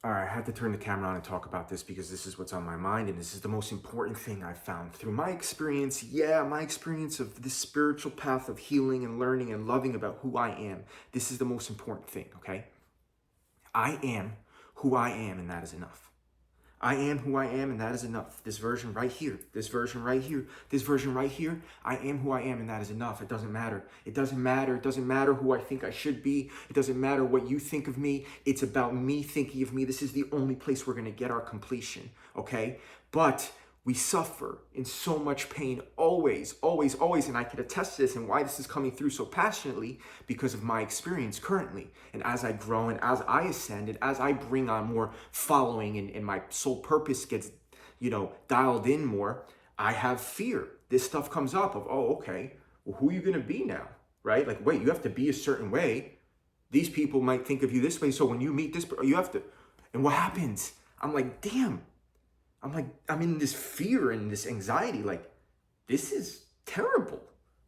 All right, I had to turn the camera on and talk about this because this is what's on my mind, and this is the most important thing I've found through my experience. Yeah, my experience of this spiritual path of healing and learning and loving about who I am. This is the most important thing, okay? I am who I am, and that is enough. I am who I am, and that is enough. This version right here, this version right here, this version right here, I am who I am, and that is enough. It doesn't matter. It doesn't matter. It doesn't matter who I think I should be. It doesn't matter what you think of me. It's about me thinking of me. This is the only place we're going to get our completion, okay? But we suffer in so much pain always, always, always. And I can attest to this and why this is coming through so passionately because of my experience currently. And as I grow and as I ascend and as I bring on more following and my soul purpose gets, dialed in more, I have fear. This stuff comes up of, oh, okay, well, who are you going to be now? Right? Like, wait, you have to be a certain way. These people might think of you this way. So when you meet this, you have to. And what happens? I'm like, damn. I'm in this fear and this anxiety. Like, this is terrible.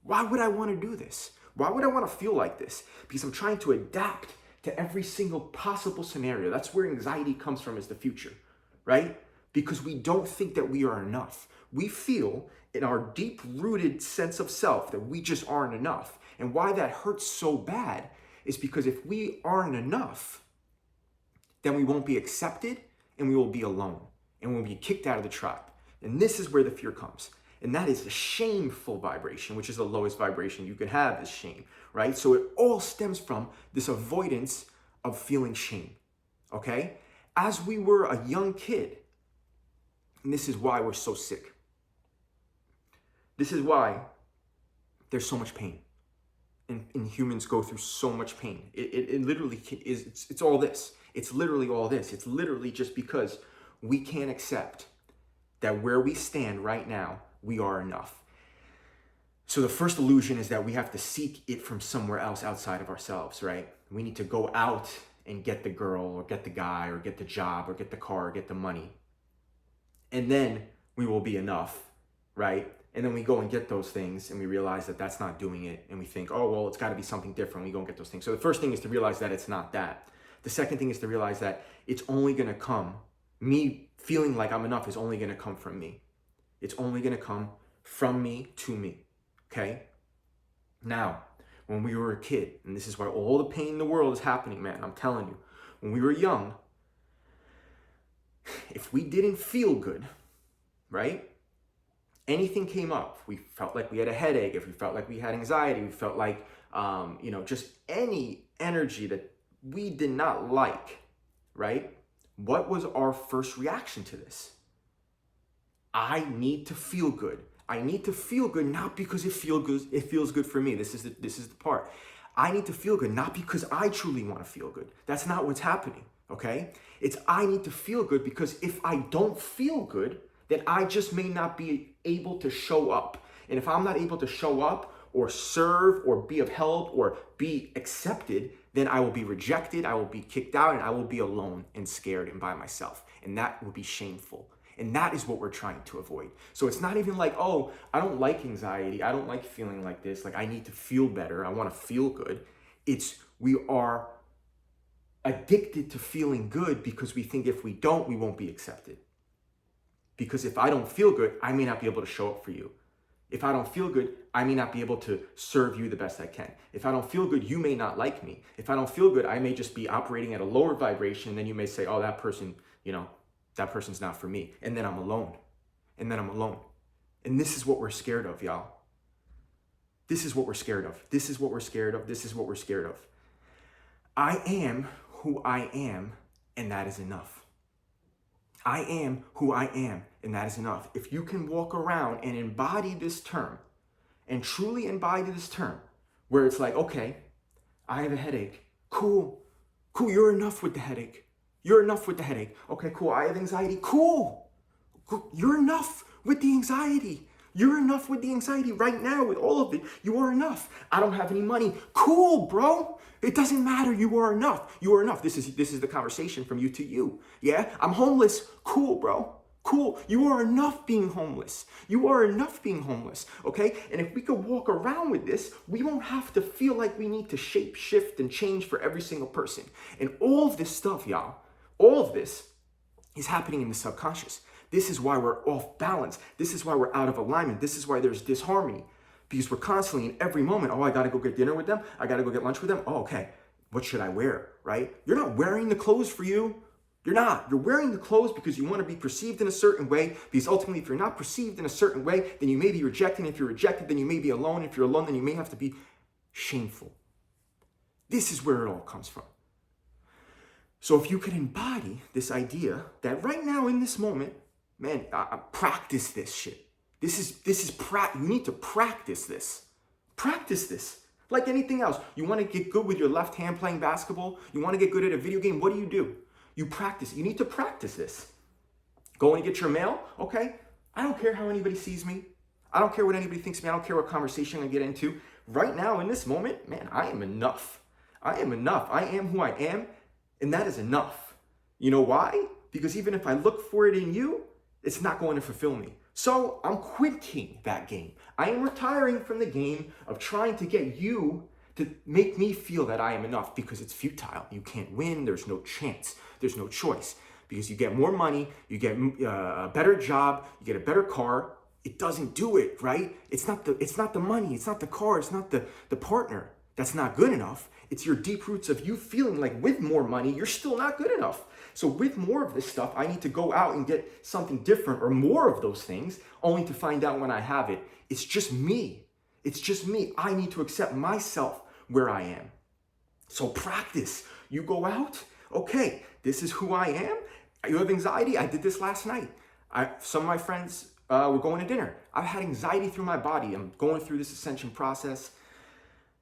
Why would I want to do this? Why would I want to feel like this? Because I'm trying to adapt to every single possible scenario. That's where anxiety comes from, is the future, right? Because we don't think that we are enough. We feel in our deep rooted sense of self that we just aren't enough. And why that hurts so bad is because if we aren't enough, then we won't be accepted and we will be alone. And we'll be kicked out of the tribe. And this is where the fear comes. And that is the shameful vibration, which is the lowest vibration you can have, is shame, right? So it all stems from this avoidance of feeling shame, okay? As we were a young kid, and this is why we're so sick. This is why there's so much pain. And humans go through so much pain. It literally is, it's all this. It's literally all this. It's literally just because we can't accept that where we stand right now, we are enough. So the first illusion is that we have to seek it from somewhere else outside of ourselves, right? We need to go out and get the girl or get the guy or get the job or get the car or get the money. And then we will be enough, right? And then we go and get those things and we realize that that's not doing it. And we think, oh, well, it's got to be something different. We go and get those things. So the first thing is to realize that it's not that. The second thing is to realize that it's only going to come. Me feeling like I'm enough is only going to come from me. It's only going to come from me to me, okay? Now, when we were a kid, and this is why all the pain in the world is happening, man, I'm telling you. When we were young, if we didn't feel good, right? Anything came up. We felt like we had a headache. If we felt like we had anxiety, we felt like, just any energy that we did not like, right? What was our first reaction to this? I need to feel good. I need to feel good, not because it feels good for me. This is the part. I need to feel good, not because I truly want to feel good. That's not what's happening, okay? It's I need to feel good because if I don't feel good, then I just may not be able to show up. And if I'm not able to show up or serve or be of help or be accepted, then I will be rejected, I will be kicked out, and I will be alone and scared and by myself. And that will be shameful. And that is what we're trying to avoid. So it's not even like, oh, I don't like anxiety. I don't like feeling like this. Like, I need to feel better. I want to feel good. It's we are addicted to feeling good because we think if we don't, we won't be accepted. Because if I don't feel good, I may not be able to show up for you. If I don't feel good, I may not be able to serve you the best I can. If I don't feel good, you may not like me. If I don't feel good, I may just be operating at a lower vibration. And then you may say, oh, that person, that person's not for me. And then I'm alone. And this is what we're scared of, y'all. This is what we're scared of. This is what we're scared of. This is what we're scared of. I am who I am, and that is enough. I am who I am, and that is enough. If you can walk around and embody this term, and truly embody this term, where it's like, okay, I have a headache. Cool, you're enough with the headache. You're enough with the headache. Okay, cool, I have anxiety. Cool, you're enough with the anxiety. You're enough with the anxiety right now, with all of it. You are enough. I don't have any money. Cool, bro. It doesn't matter. You are enough. You are enough. This is the conversation from you to you. Yeah? I'm homeless. Cool, bro. Cool. You are enough being homeless. You are enough being homeless. Okay? And if we could walk around with this, we won't have to feel like we need to shape, shift, and change for every single person. And all of this stuff, y'all, All of this is happening in the subconscious. This is why we're off balance. This is why we're out of alignment. This is why there's disharmony, because we're constantly in every moment, oh, I got to go get dinner with them. I got to go get lunch with them. Oh, okay. What should I wear, right? You're not wearing the clothes for you. You're not. You're wearing the clothes because you want to be perceived in a certain way, because ultimately, if you're not perceived in a certain way, then you may be rejected. If you're rejected, then you may be alone. If you're alone, then you may have to be shameful. This is where it all comes from. So if you could embody this idea that right now in this moment, man, practice this shit. You need to practice this. Practice this. Like anything else. You want to get good with your left hand playing basketball? You want to get good at a video game? What do? You practice. You need to practice this. Go and get your mail? Okay. I don't care how anybody sees me. I don't care what anybody thinks of me. I don't care what conversation I get into. Right now in this moment, man, I am enough. I am enough. I am who I am. And that is enough. You know why? Because even if I look for it in you, it's not going to fulfill me. So I'm quitting that game. I am retiring from the game of trying to get you to make me feel that I am enough, because it's futile. You can't win. There's no chance. There's no choice, because you get more money, you get a better job, you get a better car. It doesn't do it, right? It's not the money. It's not the car. It's not the partner. That's not good enough. It's your deep roots of you feeling like with more money, you're still not good enough. So with more of this stuff, I need to go out and get something different or more of those things, only to find out when I have it, it's just me. It's just me. I need to accept myself where I am. So practice. You go out. Okay, this is who I am. You have anxiety. I did this last night. Some of my friends were going to dinner. I've had anxiety through my body. I'm going through this ascension process.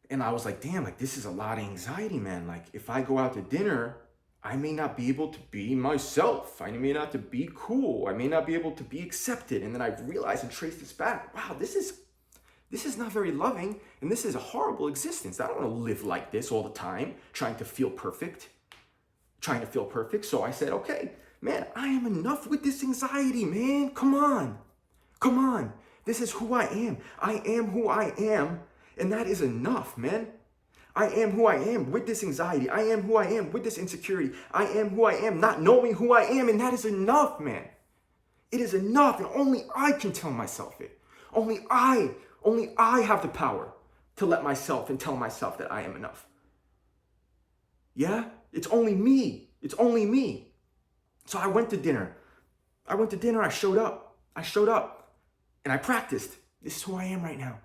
And I was like, damn, like this is a lot of anxiety, man. Like if I go out to dinner, I may not be able to be myself. I may not to be cool. I may not be able to be accepted. And then I realized and traced this back. Wow, this is not very loving. And this is a horrible existence. I don't want to live like this all the time, trying to feel perfect. So I said, okay, man, I am enough with this anxiety, man. Come on. This is who I am. I am who I am. And that is enough, man. I am who I am with this anxiety. I am who I am with this insecurity. I am who I am not knowing who I am. And that is enough, man. It is enough. And only I can tell myself it. Only I have the power to let myself and tell myself that I am enough. Yeah? It's only me. So I went to dinner. I showed up. And I practiced. This is who I am right now.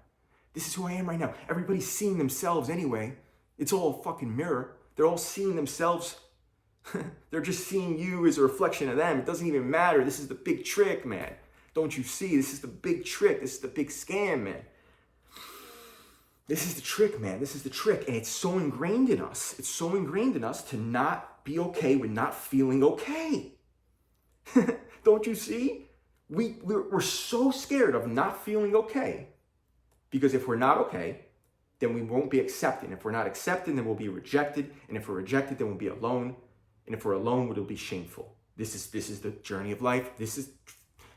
Everybody's seeing themselves anyway. It's all a fucking mirror. They're all seeing themselves. They're just seeing you as a reflection of them. It doesn't even matter. This is the big trick, man. Don't you see? This is the big trick. This is the big scam, man. This is the trick, man. This is the trick. And it's so ingrained in us. It's so ingrained in us to not be okay with not feeling okay. Don't you see? We're so scared of not feeling okay. Because if we're not okay, then we won't be accepted. And if we're not accepted, then we'll be rejected. And if we're rejected, then we'll be alone. And if we're alone, it'll be shameful. This is the journey of life.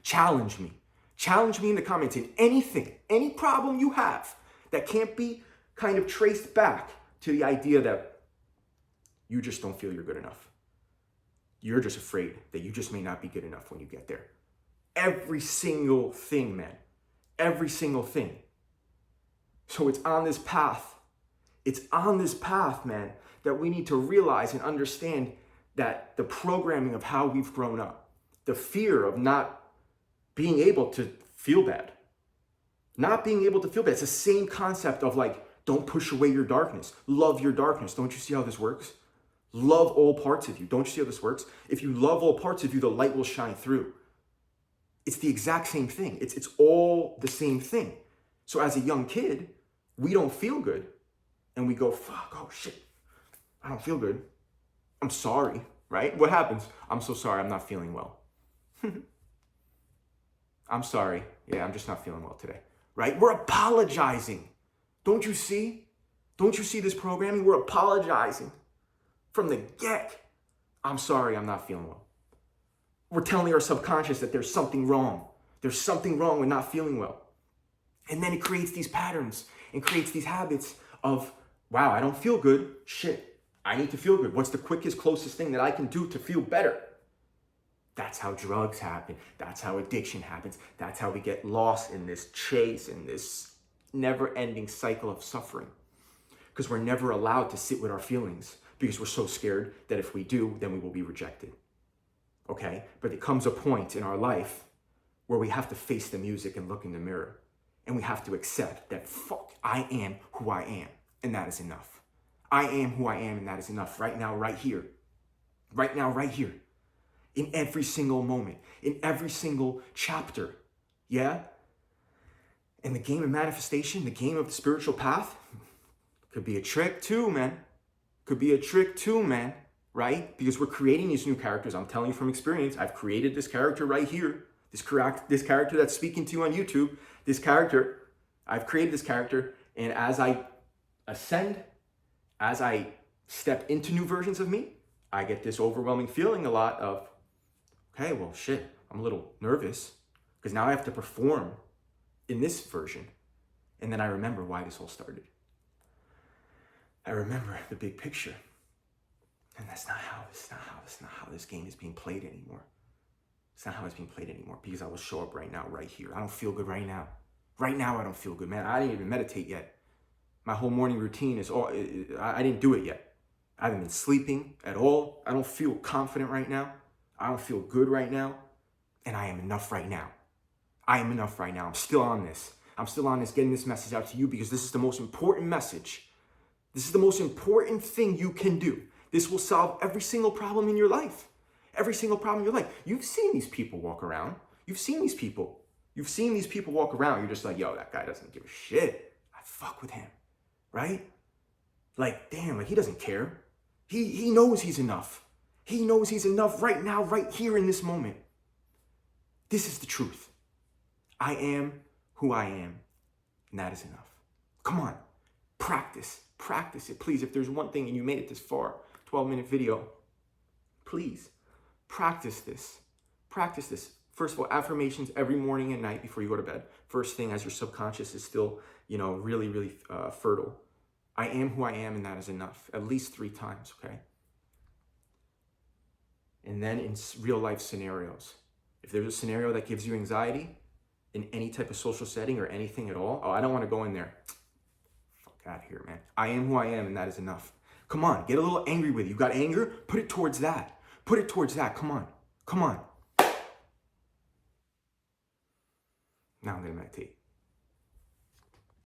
Challenge me. Challenge me in the comments in anything, any problem you have that can't be kind of traced back to the idea that you just don't feel you're good enough. You're just afraid that you just may not be good enough when you get there. Every single thing, man. Every single thing. So it's on this path, man, that we need to realize and understand that the programming of how we've grown up, the fear of not being able to feel bad, it's the same concept of like, don't push away your darkness, love your darkness. Don't you see how this works? Love all parts of you. Don't you see how this works? If you love all parts of you, the light will shine through. It's the exact same thing. It's all the same thing. So as a young kid, we don't feel good. And we go, fuck, oh shit, I don't feel good. I'm sorry, right? What happens? I'm so sorry, I'm not feeling well. I'm sorry. Yeah, I'm just not feeling well today, right? We're apologizing. Don't you see? Don't you see this programming? We're apologizing from the get. I'm sorry, I'm not feeling well. We're telling our subconscious that there's something wrong. There's something wrong with not feeling well. And then it creates these patterns and creates these habits of, wow, I don't feel good. Shit, I need to feel good. What's the quickest, closest thing that I can do to feel better? That's how drugs happen. That's how addiction happens. That's how we get lost in this chase, in this never-ending cycle of suffering. Because we're never allowed to sit with our feelings because we're so scared that if we do, then we will be rejected. Okay? But it comes a point in our life where we have to face the music and look in the mirror. And we have to accept that, fuck, I am who I am. And that is enough. I am who I am, and that is enough. Right now, right here. Right now, right here. In every single moment. In every single chapter. Yeah? And the game of manifestation, the game of the spiritual path, could be a trick too, man. Could be a trick too, man. Right? Because we're creating these new characters. I'm telling you from experience. I've created this character right here. This character that's speaking to you on YouTube. This character. I've created this character. And as I ascend, as I step into new versions of me, I get this overwhelming feeling a lot of, okay, well, shit, I'm a little nervous. Because now I have to perform in this version. And then I remember why this all started. I remember the big picture. And that's not how this game is being played anymore. It's not how it's being played anymore, because I will show up right now, right here. I don't feel good right now. Right now, I don't feel good, man. I didn't even meditate yet. My whole morning routine is all, I didn't do it yet. I haven't been sleeping at all. I don't feel confident right now. I don't feel good right now. And I am enough right now. I am enough right now. I'm still on this. I'm still on this, getting this message out to you, because this is the most important message. This is the most important thing you can do. This will solve every single problem in your life. Every single problem in your life. You've seen these people walk around. You've seen these people. You've seen these people walk around. You're just like, yo, that guy doesn't give a shit. I fuck with him. Right? Like, damn, like he doesn't care. He knows he's enough. He knows he's enough right now, right here in this moment. This is the truth. I am who I am, and that is enough. Come on, practice it, please. If there's one thing and you made it this far, 12-minute video, please practice this. Practice this. First of all, affirmations every morning and night before you go to bed. First thing, as your subconscious is still, really, really fertile. I am who I am, and that is enough. At least 3 times, okay? And then in real life scenarios, if there's a scenario that gives you anxiety in any type of social setting or anything at all, I don't want to go in there. Fuck out of here, man. I am who I am, and that is enough. Come on, get a little angry with you. You got anger? Put it towards that. Put it towards that. Come on. Come on. Now I'm going to meditate.